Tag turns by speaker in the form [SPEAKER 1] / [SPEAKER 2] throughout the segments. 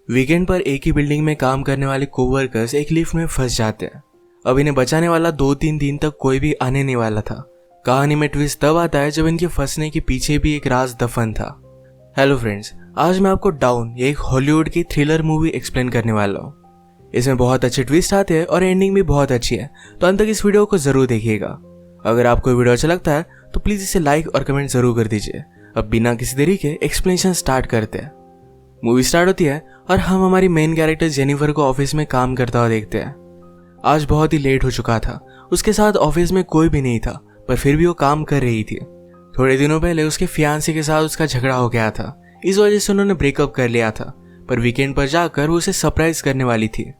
[SPEAKER 1] Weekend पर एक ही building में काम करने वाले कोवर्कर्स एक लिफ्ट में फंस जाते हैं। अब इन्हें बचाने वाला 2-3 दिन तक कोई भी आने नहीं वाला था। कहानी में ट्विस्ट तब आता है जब इनके फंसने के पीछे भी एक राज दफन था। हेलो फ्रेंड्स, आज मैं आपको डाउन ये एक हॉलीवुड की थ्रिलर मूवी एक्सप्लेन करने वाला हूँ। इसमें बहुत अच्छे ट्विस्ट आते हैं और एंडिंग भी बहुत अच्छी है, तो अंत तक इस वीडियो को जरूर देखिएगा। अगर आपको वीडियो अच्छा लगता है तो प्लीज इसे लाइक और कमेंट जरूर कर दीजिए। अब बिना किसी देरी के एक्सप्लेनेशन स्टार्ट करते हैं। मूवी स्टार्ट होती है और हम हमारी मेन कैरेक्टर जेनिफर को ऑफिस में काम करता हुआ देखते हैं। आज बहुत ही लेट हो चुका था। उसके साथ ऑफिस में कोई भी नहीं था, पर फिर भी वो काम कर रही थी। थोड़े दिनों पहले उसके फियांसे के साथ उसका झगड़ा हो गया था, इस वजह से उन्होंने ब्रेकअप कर लिया था। पर वीकेंड पर जाकर वो उसे सरप्राइज करने वाली थी।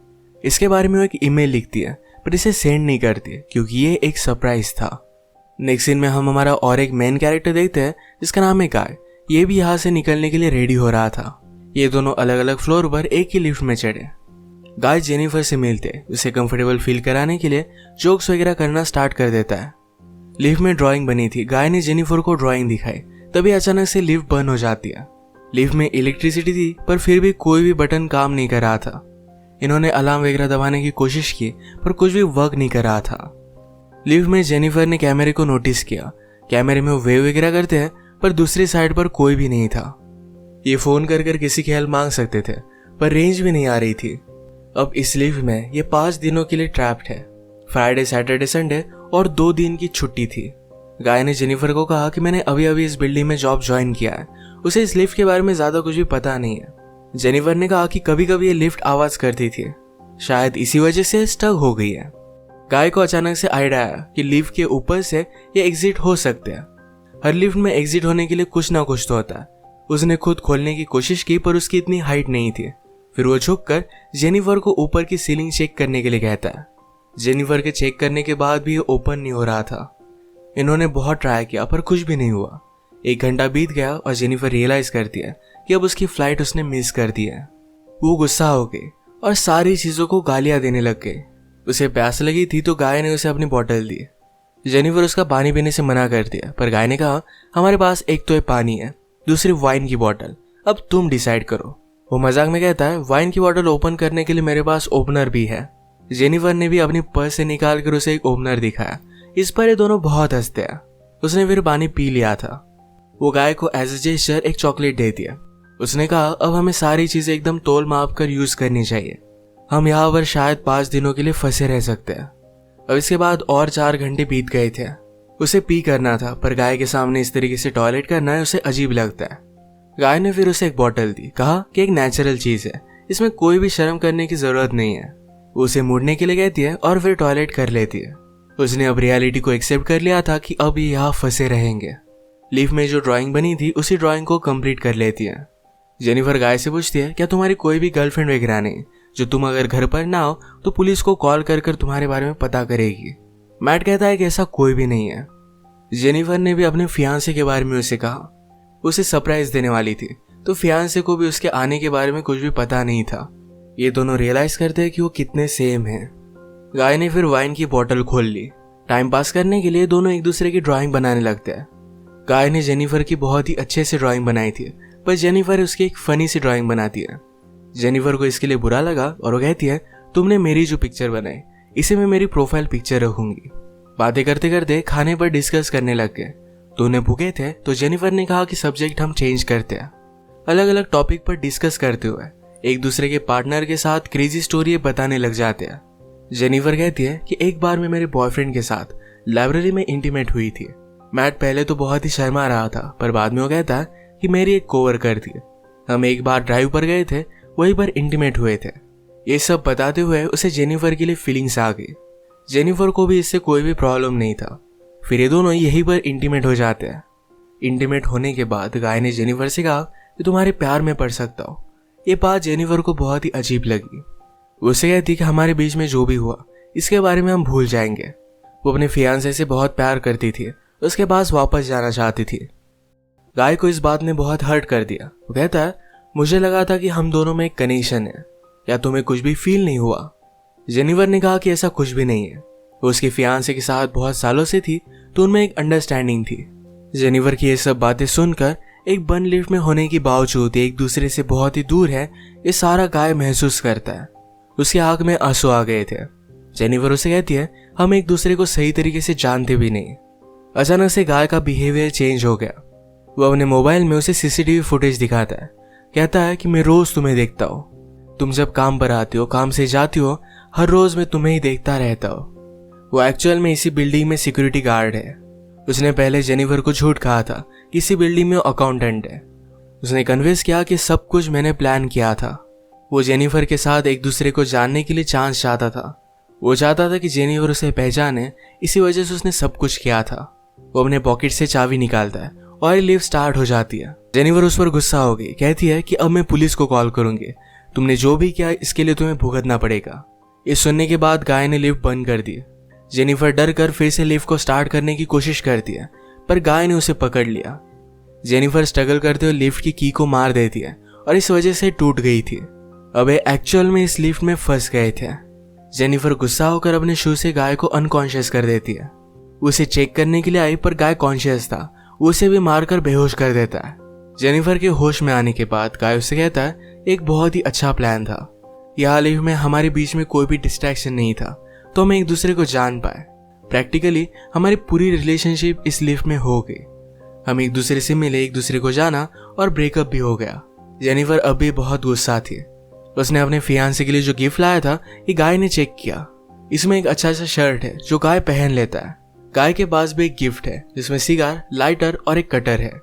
[SPEAKER 1] इसके बारे में वो एक ईमेल लिखती है, पर इसे सेंड नहीं करती क्योंकि ये एक सरप्राइज था। नेक्स्ट सीन में हम हमारा और एक मेन कैरेक्टर देखते हैं जिसका नाम है गाय। ये भी यहाँ से निकलने के लिए रेडी हो रहा था। ये दोनों अलग अलग फ्लोर पर एक ही लिफ्ट में चढ़े। गाय जेनिफर से मिलते उसे कंफर्टेबल फील कराने के लिए जोक्स वगैरह करना स्टार्ट कर देता है। लिफ्ट में ड्राइंग बनी थी। गाय ने जेनिफर को ड्राइंग दिखाई, तभी अचानक से लिफ्ट बंद हो जाती है। लिफ्ट में इलेक्ट्रिसिटी थी, पर फिर भी कोई भी बटन काम नहीं कर रहा था। इन्होंने अलार्म वगैरह दबाने की कोशिश की, पर कुछ भी वर्क नहीं कर रहा था। लिफ्ट में जेनिफर ने कैमरे को नोटिस किया। कैमरे में वो वेव वगैरह करते हैं, पर दूसरी साइड पर कोई भी नहीं था। ये फोन कर किसी की हेल्प मांग सकते थे, पर रेंज भी नहीं आ रही थी। अब इस लिफ्ट में ये 5 दिनों के लिए ट्रैप्ड है। फ्राइडे, सैटरडे, संडे और 2 दिन की छुट्टी थी। गाय ने जेनिफर को कहा कि मैंने अभी अभी इस बिल्डिंग में जॉब ज्वाइन किया है, उसे इस लिफ्ट के बारे में ज्यादा कुछ भी पता नहीं है। जेनिफर ने कहा कि कभी कभी ये लिफ्ट आवाज करती थी, शायद इसी वजह से स्टक हो गई है। गाय को अचानक से आइडिया आया कि लिफ्ट के ऊपर से ये एग्जिट हो सकते हैं। हर लिफ्ट में एग्जिट होने के लिए कुछ ना कुछ तो होता है। उसने खुद खोलने की कोशिश की, पर उसकी इतनी हाइट नहीं थी। फिर वो झुककर जेनिफर को ऊपर की सीलिंग चेक करने के लिए कहता है। जेनिफर के चेक करने के बाद भी ये ओपन नहीं हो रहा था। इन्होंने बहुत ट्राई किया, पर कुछ भी नहीं हुआ। 1 घंटा बीत गया और जेनिफर रियलाइज करती है कि अब उसकी फ्लाइट उसने मिस कर दी है। वो गुस्सा हो गई और सारी चीजों को गालियां देने लग गई। उसे प्यास लगी थी तो गाय ने उसे अपनी बोतल दी। जेनिफर उसका पानी पीने से मना कर दिया, पर गाय ने कहा हमारे पास एक तो ये पानी है, दूसरी वाइन की बोतल, अब तुम डिसाइड करो। वो मजाक में कहता है वाइन की बोतल ओपन करने के लिए मेरे पास ओपनर भी है। जेनिफर ने भी अपनी पर्स से निकाल कर उसे एक ओपनर दिखाया। इस पर ये दोनों बहुत हंसते हैं। उसने फिर पानी पी लिया था। वो गाय को एज ए जेस्चर एक चॉकलेट दे दिया। उसने कहा अब हमें सारी चीजें एकदम तोल माप कर यूज करनी चाहिए। हम यहाँ पर शायद 5 दिनों के लिए फंसे रह सकते हैं। अब इसके बाद और 4 घंटे बीत गए थे। उसे पी करना था, पर गाय के सामने इस तरीके से टॉयलेट करना है उसे अजीब लगता है। गाय ने फिर उसे एक बोतल दी, कहा कि एक नेचुरल चीज है, इसमें कोई भी शर्म करने की जरूरत नहीं है। वो उसे मुड़ने के लिए कहती है और फिर टॉयलेट कर लेती है। उसने अब रियलिटी को एक्सेप्ट कर लिया था कि अब ये यहाँ फंसे रहेंगे। लिफ्ट में जो ड्राइंग बनी थी उसी ड्राइंग को कंप्लीट कर लेती है। जेनिफर गाय से पूछती है क्या तुम्हारी कोई भी गर्लफ्रेंड वगैरह नहीं, जो तुम अगर घर पर ना हो तो पुलिस को कॉल कर तुम्हारे बारे में पता करेगी। मैट कहता है कि ऐसा कोई भी नहीं है। जेनिफर ने भी अपने फियांसे के बारे में उसे कहा। उसे सरप्राइज देने वाली थी, तो फियांसे को भी उसके आने के बारे में कुछ भी पता नहीं था। ये दोनों रियलाइज करते हैं कि वो कितने सेम हैं। गाय ने फिर वाइन की बोतल खोल ली। टाइम पास करने के लिए दोनों एक दूसरे की ड्राइंग बनाने लगते हैं। गाय ने जेनिफर की बहुत ही अच्छे से ड्राइंग बनाई थी, पर जेनिफर उसकी एक फनी सी ड्राइंग बनाती है। जेनिफर को इसके लिए बुरा लगा और वो कहती है तुमने मेरी जो पिक्चर बनाई इसे मैं मेरी प्रोफाइल पिक्चर रखूंगी। बातें करते करते खाने पर डिस्कस करने लग गए। दोनों भूखे थे तो जेनिफर ने कहा कि सब्जेक्ट हम चेंज करते हैं। अलग अलग टॉपिक पर डिस्कस करते हुए एक दूसरे के पार्टनर के साथ क्रेजी स्टोरी बताने लग जाते हैं। जेनिफर कहती है कि एक बार मैं मेरे बॉयफ्रेंड के साथ लाइब्रेरी में इंटीमेट हुई थी। मैट पहले तो बहुत ही शर्मा रहा था, पर बाद में वो कहता है कि मेरी एक कोवर्कर थी। हम एक बार ड्राइव पर गए थे, वहीं पर इंटीमेट हुए थे। ये सब बताते हुए उसे जेनिफर के लिए फीलिंग्स आ गई। जेनिफर को भी इससे कोई भी प्रॉब्लम नहीं था। फिर ये दोनों यहीं पर इंटीमेट हो जाते हैं। इंटीमेट होने के बाद गाय ने जेनिफर से कहा कि तुम्हारे प्यार में पड़ सकता हो। ये बात जेनिफर को बहुत ही अजीब लगी। उसे कहती कि हमारे बीच में जो भी हुआ इसके बारे में हम भूल जाएंगे। वो अपने फियांसे से बहुत प्यार करती थी, उसके पास वापस जाना चाहती थी। गाय को इस बात ने बहुत हर्ट कर दिया। वो कहता है मुझे लगा था कि हम दोनों में एक कनेक्शन है, या तुम्हें कुछ भी फील नहीं हुआ। जेनिफर ने कहा कि ऐसा कुछ भी नहीं है। वो उसके फियांसे के साथ बहुत सालों से थी, तो उनमें एक अंडरस्टैंडिंग थी। जेनिफर की ये सब बातें सुनकर एक बंद लिफ्ट में होने के बावजूद एक दूसरे से बहुत ही दूर है, ये सारा गाय महसूस करता है। उसकी आंख में आंसू आ गए थे। जेनिफर उसे कहती है, हम एक दूसरे को सही तरीके से जानते भी नहीं। अचानक से गाय का बिहेवियर चेंज हो गया। वो अपने मोबाइल में उसे सीसीटीवी फुटेज दिखाता है। कहता है कि मैं रोज तुम्हें देखता हूँ, तुम जब काम पर आती हो, काम से जाती हो, हर रोज मैं तुम्हें ही देखता रहता हूँ। वो एक्चुअल में इसी बिल्डिंग में सिक्योरिटी गार्ड है। उसने पहले जेनिफर को झूठ कहा था कि इसी बिल्डिंग में अकाउंटेंट है। उसने कन्विंस किया कि सब कुछ मैंने प्लान किया था। वो जेनिफर के साथ एक दूसरे को जानने के लिए चांस चाहता था। वो चाहता था कि जेनिफर उसे पहचाने, इसी वजह से उसने सब कुछ किया था। वो अपने पॉकेट से चाबी निकालता है और लिफ्ट स्टार्ट हो जाती है। जेनिफर उस पर गुस्सा हो गई, कहती है कि अब मैं पुलिस को कॉल करूंगी, तुमने जो भी किया इसके लिए तुम्हें भुगतना पड़ेगा। ये सुनने के बाद गाय ने लिफ्ट बंद कर दी। जेनिफर डर कर फिर से लिफ्ट को स्टार्ट करने की कोशिश करती है, पर गाय ने उसे पकड़ लिया। जेनिफर स्ट्रगल करते हुए लिफ्ट की की को मार देती है और इस वजह से टूट गई थी। अब एक्चुअल में इस लिफ्ट में फंस गए थे। जेनिफर गुस्सा होकर अपने शू से गाय को अनकॉन्शियस कर देती है। उसे चेक करने के लिए आई, पर गाय कॉन्शियस था। उसे भी मारकर बेहोश कर देता है। जेनिफर के होश में आने के बाद गाय उससे कहता है, एक बहुत ही अच्छा प्लान था। यहाँ लिफ्ट में हमारे बीच में कोई भी डिस्ट्रैक्शन नहीं था, तो हम एक दूसरे को जान पाए। प्रैक्टिकली हमारी पूरी रिलेशनशिप इस लिफ्ट में हो गई। हम एक दूसरे से मिले, एक दूसरे को जाना और ब्रेकअप भी हो गया। जेनिफर अब भी बहुत गुस्सा थी। उसने अपने फियांसे के लिए जो गिफ्ट लाया था, ये गाय ने चेक किया। इसमें एक अच्छा सा शर्ट है जो गाय पहन लेता है। गाय के पास भी एक गिफ्ट है जिसमें सिगार, लाइटर और एक कटर है।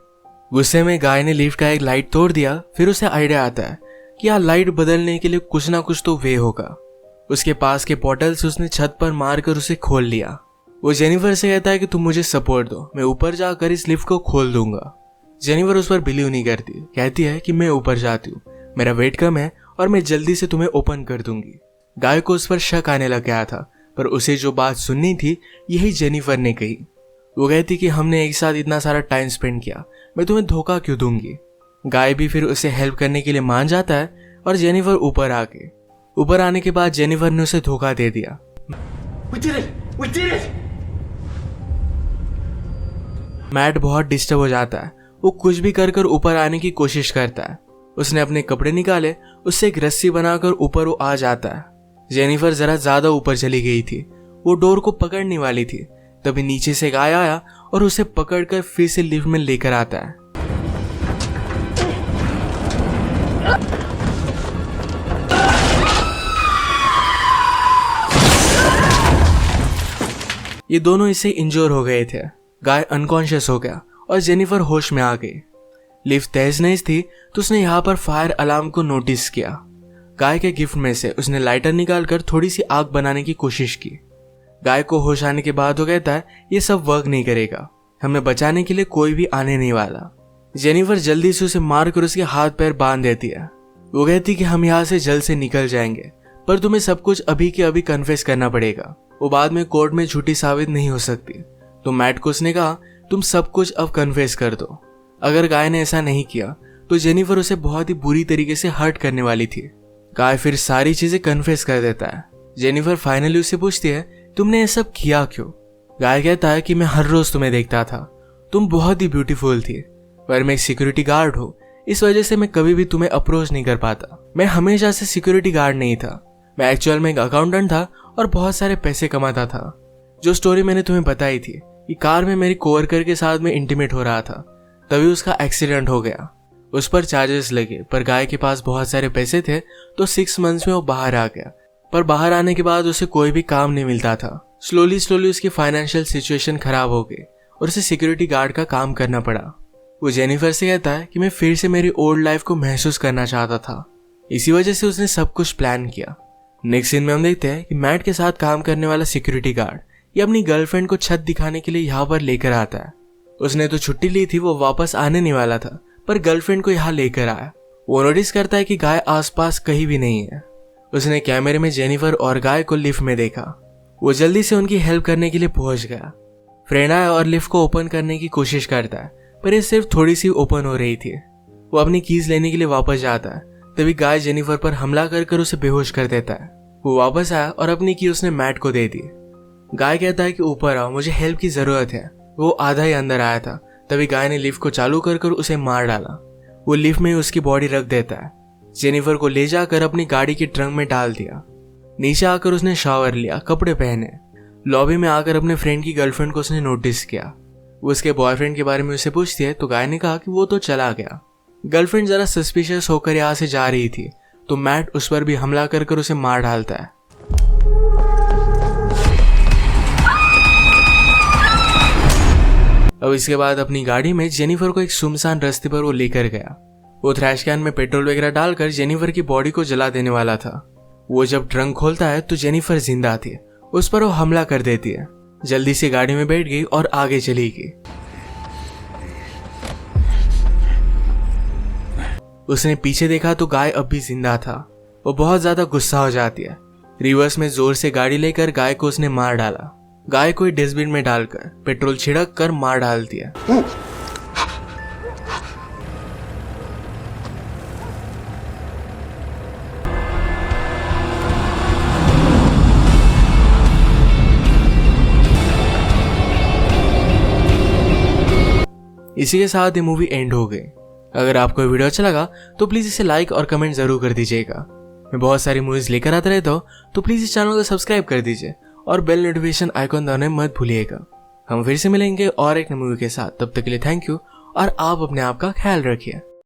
[SPEAKER 1] गुस्से में गाय ने लिफ्ट का एक लाइट तोड़ दिया। फिर उसे आइडिया आता है कि यहाँ लाइट बदलने के लिए कुछ ना कुछ तो वे होगा। उसके पास के पोर्टल से उसने छत पर मारकर उसे खोल लिया। वो जेनिफर से कहता है कि तुम मुझे सपोर्ट दो, मैं ऊपर जाकर इस लिफ्ट को खोल दूंगा। जेनिफर उस पर बिलीव नहीं करती, कहती है कि मैं ऊपर जाती हूँ, मेरा वेट कम है और मैं जल्दी से तुम्हें ओपन कर दूंगी। गाय को उस पर शक आने लग गया था, पर उसे जो बात सुननी थी यही जेनिफर ने कही। वो कहती कि हमने एक साथ इतना सारा टाइम स्पेंड किया, मैं तुम्हें धोखा क्यों दूंगी। गाय भी फिर उसे हेल्प करने के लिए मान जाता है और जेनिफर ऊपर आने के बाद जेनिफर ने उसे धोखा दे दिया। We did it! मैट बहुत डिस्टर्ब हो जाता है। वो कुछ भी कर ऊपर आने की कोशिश करता है। उसने अपने कपड़े निकाले, उससे एक रस्सी बनाकर ऊपर वो आ जाता है। जेनिफर जरा ज्यादा ऊपर चली गई थी। वो डोर को पकड़ने वाली थी, तभी नीचे से गाय आया और उसे पकड़कर फिर से लिफ्ट में लेकर आता है। ये दोनों इससे इंजोर हो गए थे। गाय अनकॉन्शियस हो गया और जेनिफर होश में आ गई। लिफ्ट तेज नहीं थी तो उसने यहाँ पर फायर अलार्म को नोटिस किया। गाय के गिफ्ट में से उसने लाइटर निकालकर थोड़ी सी आग बनाने की कोशिश की। गाय को होश आने के बाद वो कहता है, ये सब वर्क नहीं करेगा, हमें बचाने के लिए कोई भी आने नहीं वाला। जेनिफर जल्दी से उसे मारकर उसके हाथ पैर बांध देती है। वो कहती कि हम यहाँ से जल्द से निकल जाएंगे, पर तुम्हें सब कुछ अभी के अभी कन्फेस करना पड़ेगा, वो बाद में कोर्ट में झूठी साबित नहीं हो सकती। तो मैट को उसने कहा, तुम सब कुछ अब कन्फेस कर दो। अगर गाय ने ऐसा नहीं किया तो जेनिफर उसे बहुत ही बुरी तरीके से हर्ट करने वाली थी। गाय फिर सारी चीजें कन्फेस कर देता है। जेनिफर फाइनली उससे पूछती है, तुमने ये सब किया क्यों। गाय कहता है कि मैं हर रोज तुम्हें देखता था, तुम बहुत ही ब्यूटीफुल थी, पर मैं एक सिक्योरिटी गार्ड हूँ, इस वजह से मैं कभी भी तुम्हें अप्रोच नहीं कर पाता। मैं हमेशा से सिक्योरिटी गार्ड नहीं था, मैं एक्चुअल में एक अकाउंटेंट था और बहुत सारे पैसे कमाता था। जो स्टोरी मैंने तुम्हें बताई थी, ये कार में मेरी कोवर्कर के साथ में इंटीमेट हो रहा था, तभी उसका एक्सीडेंट हो गया। उस पर चार्जेस लगे, पर गाय के पास बहुत सारे पैसे थे तो 6 मंथ्स में वो बाहर आ गया। पर बाहर आने के बाद उसे कोई भी काम नहीं मिलता था। स्लोली उसकी फाइनेंशियल सिचुएशन खराब हो गई और उसे सिक्योरिटी गार्ड का काम करना पड़ा। वो जेनिफर से कहता है कि मैं फिर से मेरी ओल्ड लाइफ को महसूस करना चाहता था, इसी वजह से उसने सब कुछ प्लान किया। नेक्स्ट सीन में हम देखते हैं कि मैट के साथ काम करने वाला सिक्योरिटी गार्ड ये अपनी गर्लफ्रेंड को छत दिखाने के लिए यहाँ पर लेकर आता है। उसने तो छुट्टी ली थी, वो वापस आने नहीं वाला था, पर गर्लफ्रेंड को यहाँ लेकर आया। वो नोटिस करता है कि गाय आसपास कहीं भी नहीं है। उसने कैमरे में जेनिफर और गाय को लिफ्ट में देखा। वो जल्दी से उनकी हेल्प करने के लिए पहुंच गया। फ्रेंड आया और लिफ्ट को ओपन करने की कोशिश करता है, पर ये सिर्फ थोड़ी सी ओपन हो रही थी। वो अपनी कीज लेने के लिए वापस जाता है, तभी गाय जेनिफर पर हमला कर उसे बेहोश कर देता है। वो वापस आया और अपनी की उसने मैट को दे दी। गाय कहता है कि ऊपर आओ, मुझे हेल्प की जरूरत है। वो आधा ही अंदर आया था, तभी गाय ने लिफ्ट को चालू कर उसे मार डाला। वो लिफ्ट में ही उसकी बॉडी रख देता है। जेनिफर को ले जाकर अपनी गाड़ी के ट्रंक में डाल दिया। नीचे आकर उसने शावर लिया, कपड़े पहने। लॉबी में आकर अपने फ्रेंड की गर्लफ्रेंड को उसने नोटिस किया। वो उसके बॉयफ्रेंड के बारे में उसे पूछती है तो गाय ने कहा कि वो तो चला गया। गर्लफ्रेंड जरा सस्पिशियस होकर यहाँ से जा रही थी तो मैट उस पर भी हमला कर उसे मार डालता है। अब इसके बाद अपनी गाड़ी में जेनिफर को एक सुनसान रास्ते पर वो लेकर गया। वो थ्रैश कैन में पेट्रोल वगैरह डालकर जेनिफर की बॉडी को जला देने वाला था। वो जब ट्रंक खोलता है तो जेनिफर जिंदा थी। उस पर वो हमला कर देती है। जल्दी से गाड़ी में बैठ गई और आगे चली गई। उसने पीछे देखा तो गाय अब भी जिंदा था। वो बहुत ज्यादा गुस्सा हो जाती है। रिवर्स में जोर से गाड़ी लेकर गाय को उसने मार डाला। गाय को डस्टबिन में डालकर पेट्रोल छिड़क कर मार डाल दिया। इसी के साथ ये मूवी एंड हो गई। अगर आपको ये वीडियो अच्छा लगा तो प्लीज इसे लाइक और कमेंट जरूर कर दीजिएगा। मैं बहुत सारी मूवीज लेकर आता रहता हूँ तो प्लीज इस चैनल को सब्सक्राइब कर दीजिए और बेल नोटिफिकेशन आइकॉन दबाना मत भूलिएगा। हम फिर से मिलेंगे और एक नई मूवी के साथ। तब तक के लिए थैंक यू और आप अपने आप का ख्याल रखिए।